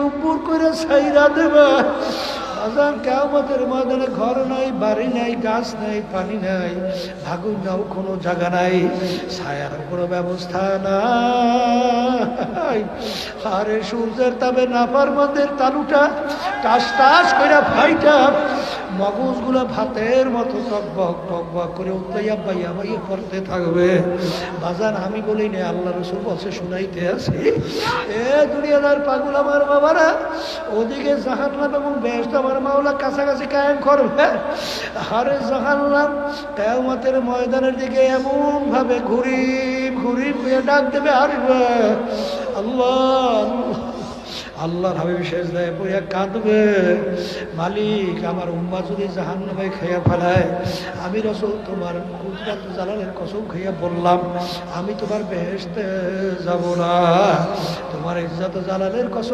উপর করে ছাইরা দেবে। আজান কিয়ামতের ময়দানে ঘর নাই, বাড়ি নাই, গাছ নাই, পানি নাই, আগুন নাও কোনো জায়গা নাই, ছায়ার কোনো ব্যবস্থা নাই। আরে সূর্যের তাপে নাফরমানদের তালুটা টাস টাস করে ফাইটা মগজগুলো ভাতের মতো টকবক টকবক করে উত্তাইয়া বাইয়া বাইয়া করতে থাকবে। বাজান আমি বলি না, আল্লাহ রসুল বলছে শুনাইতে আছি। এ দুনিয়াদার পাগল আমার বাবারা, ওদিকে জাহান্নাম এবং বেহেশত আমার মাওলা কাছাকাছি কায়েম করবে। আরে জাহান্নাম কিয়ামতের ময়দানের দিকে এমন ভাবে ঘুরি ঘুরি ডাক দেবে, আসবে আল্লাহ আল্লাহর হাবিব সেজদায় পড়িয়া কাঁদবে, মালিক আমার উম্মাহ যদি জাহান্নামে খাইয়া ফেলায়, আমি রাসূল তোমার কুদরত জালালের কসম খাইয়া বললাম আমি তোমার বেহেশতে যাব না, তোমার ইজ্জত জালালের কসম